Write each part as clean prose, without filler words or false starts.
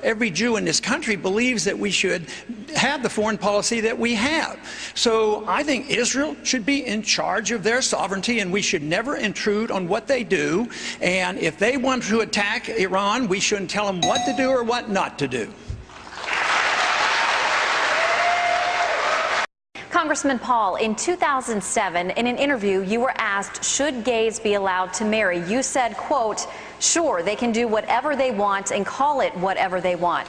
every Jew in this country believes that we should have the foreign policy that we have. So I think Israel should be in charge of their sovereignty, and we should never intrude on what they do. And if they want to attack Iran, we shouldn't tell them what to do or what not to do. Congressman Paul, in 2007, in an interview, you were asked, should gays be allowed to marry? You said, quote, sure, they can do whatever they want and call it whatever they want.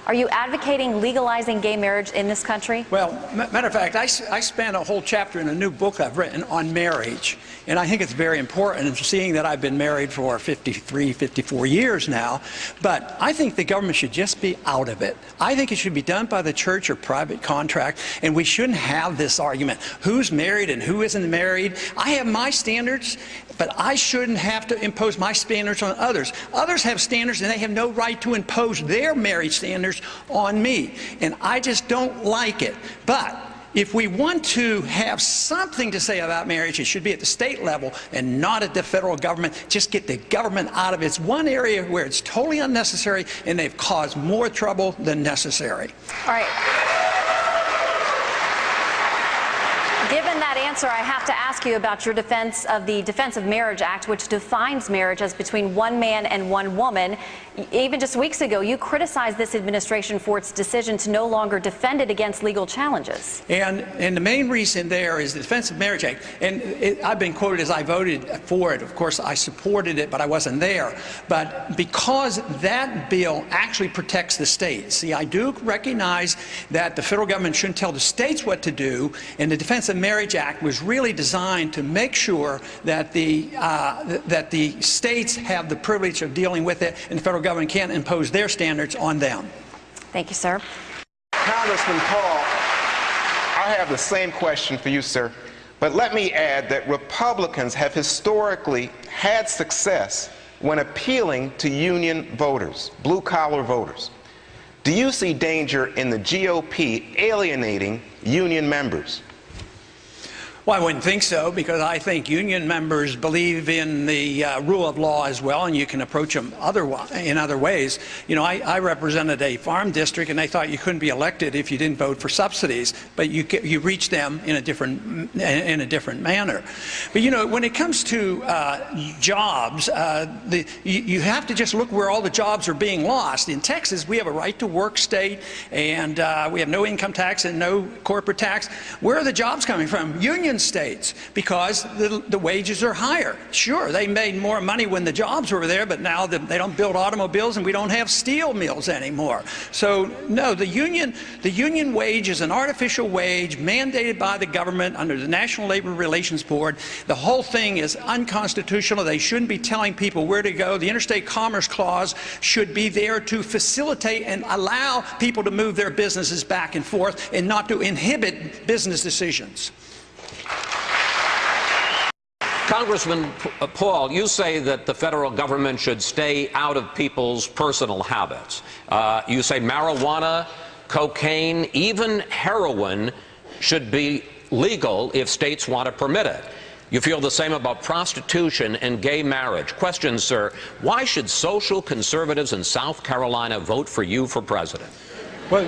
Are you advocating legalizing gay marriage in this country? Well, matter of fact, I spent a whole chapter in a new book I've written on marriage, and I think it's very important, and seeing that I've been married for 53, 54 years now, but I think the government should just be out of it. I think it should be done by the church or private contract, and we shouldn't have this argument, who's married and who isn't married. I have my standards, but I shouldn't have to impose my standards on others. Others have standards, and they have no right to impose their marriage standards on me, and I just don't like it. But if we want to have something to say about marriage, it should be at the state level and not at the federal government. Just get the government out of it. It's one area where it's totally unnecessary, and they've caused more trouble than necessary. All right. Given that answer, I have to ask you about your defense of the Defense of Marriage Act, which defines marriage as between one man and one woman. Even just weeks ago, you criticized this administration for its decision to no longer defend it against legal challenges. And the main reason there is the Defense of Marriage Act. And I've been quoted as I voted for it. Of course, I supported it, but I wasn't there. But because that bill actually protects the states. See, I do recognize that the federal government shouldn't tell the states what to do, and the Defense of Marriage Act was really designed to make sure that the states have the privilege of dealing with it, and the federal government can't impose their standards on them. Thank you, sir. Congressman Paul, I have the same question for you, sir. But let me add that Republicans have historically had success when appealing to union voters, blue-collar voters. Do you see danger in the GOP alienating union members? Well, I wouldn't think so, because I think union members believe in the rule of law as well, and you can approach them in other ways. You know, I represented a farm district, and they thought you couldn't be elected if you didn't vote for subsidies, but you reach them in a different manner. But you know, when it comes to jobs, you have to just look where all the jobs are being lost. In Texas, we have a right to work state, and we have no income tax and no corporate tax. Where are the jobs coming from? Union states, because the wages are higher. Sure, they made more money when the jobs were there, but now they don't build automobiles, and we don't have steel mills anymore. So no, the union wage is an artificial wage mandated by the government under the National Labor Relations Board. The whole thing is unconstitutional. They shouldn't be telling people where to go. The Interstate Commerce Clause should be there to facilitate and allow people to move their businesses back and forth, and not to inhibit business decisions. Congressman Paul, you say that the federal government should stay out of people's personal habits. You say marijuana, cocaine, even heroin should be legal if states want to permit it. You feel the same about prostitution and gay marriage. Question, sir, why should social conservatives in South Carolina vote for you for president? Well,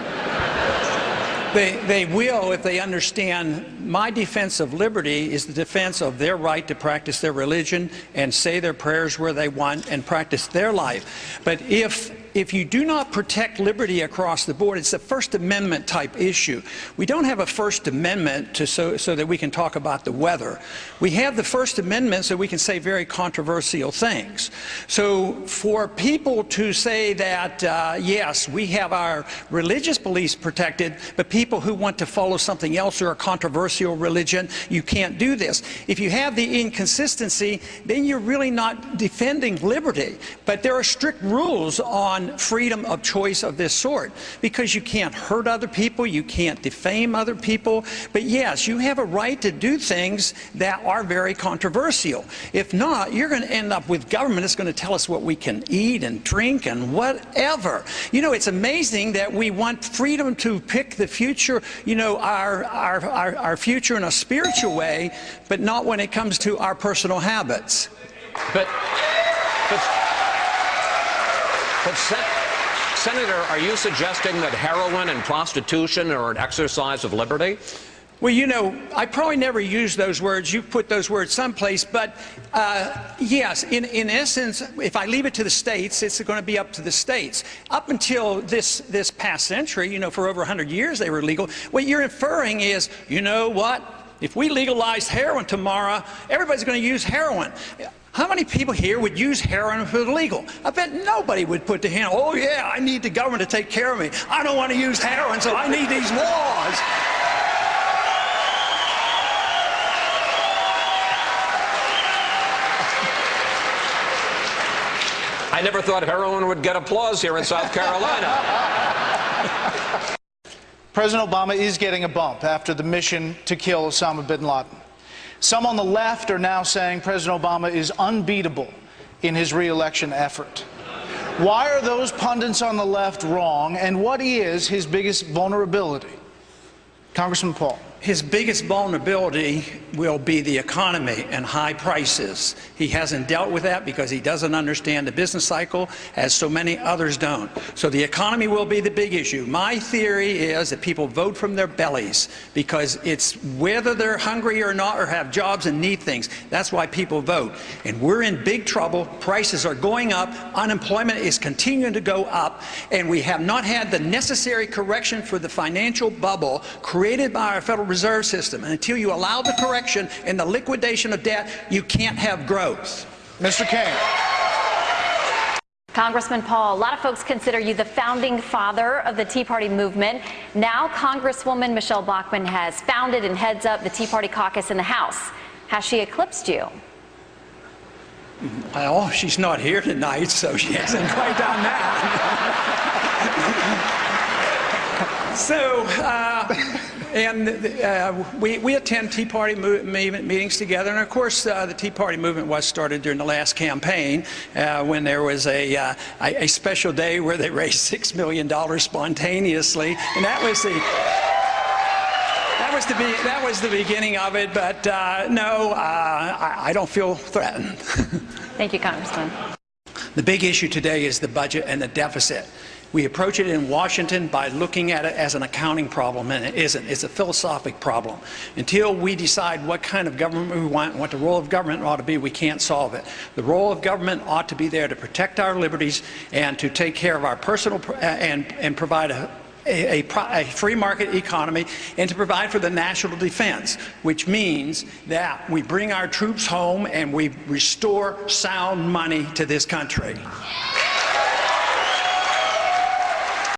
They will if they understand my defense of liberty is the defense of their right to practice their religion and say their prayers where they want and practice their life. But if you do not protect liberty across the board, it's a First Amendment type issue. We don't have a First Amendment so that we can talk about the weather. We have the First Amendment so we can say very controversial things. So for people to say that, yes, we have our religious beliefs protected, but people who want to follow something else or a controversial religion, you can't do this. If you have the inconsistency, then you're really not defending liberty. But there are strict rules on freedom of choice of this sort, because you can't hurt other people, you can't defame other people. But yes, you have a right to do things that are very controversial. If not, you're going to end up with government that's going to tell us what we can eat and drink and whatever. You know, it's amazing that we want freedom to pick the future, you know, our future in a spiritual way, but not when it comes to our personal habits. But Senator, are you suggesting that heroin and prostitution are an exercise of liberty? Well, you know, I probably never used those words. You put those words someplace. But yes, in essence, if I leave it to the states, it's going to be up to the states. Up until this past century, you know, for over 100 years they were legal. What you're inferring is, you know what? If we legalized heroin tomorrow, everybody's going to use heroin. How many people here would use heroin if it was legal? I bet nobody would put their hand, oh yeah, I need the government to take care of me. I don't want to use heroin, so I need these laws. I never thought heroin would get applause here in South Carolina. President Obama is getting a bump after the mission to kill Osama bin Laden. Some on the left are now saying President Obama is unbeatable in his re-election effort. Why are those pundits on the left wrong, and what is his biggest vulnerability? Congressman Paul. His biggest vulnerability will be the economy and high prices. He hasn't dealt with that because he doesn't understand the business cycle, as so many others don't. So the economy will be the big issue. My theory is that people vote from their bellies because it's whether they're hungry or not or have jobs and need things. That's why people vote. And we're in big trouble. Prices are going up. Unemployment is continuing to go up. And we have not had the necessary correction for the financial bubble created by our Federal Reserve System. And until you allow the correction and the liquidation of debt, you can't have growth. Mr. Kaine. Congressman Paul, a lot of folks consider you the founding father of the Tea Party movement. Now Congresswoman Michelle Bachmann has founded and heads up the Tea Party caucus in the House. Has she eclipsed you? Well, she's not here tonight, so she hasn't quite done that. So, we attend Tea Party meetings together, and of course the Tea Party movement was started during the last campaign when there was a special day where they raised $6 million spontaneously, and that was the beginning of it. But no, I don't feel threatened. Thank you, Congressman. The big issue today is the budget and the deficit. We approach it in Washington by looking at it as an accounting problem, and it isn't. It's a philosophic problem. Until we decide what kind of government we want and what the role of government ought to be, we can't solve it. The role of government ought to be there to protect our liberties and to take care of our personal and provide a free market economy and to provide for the national defense, which means that we bring our troops home and we restore sound money to this country.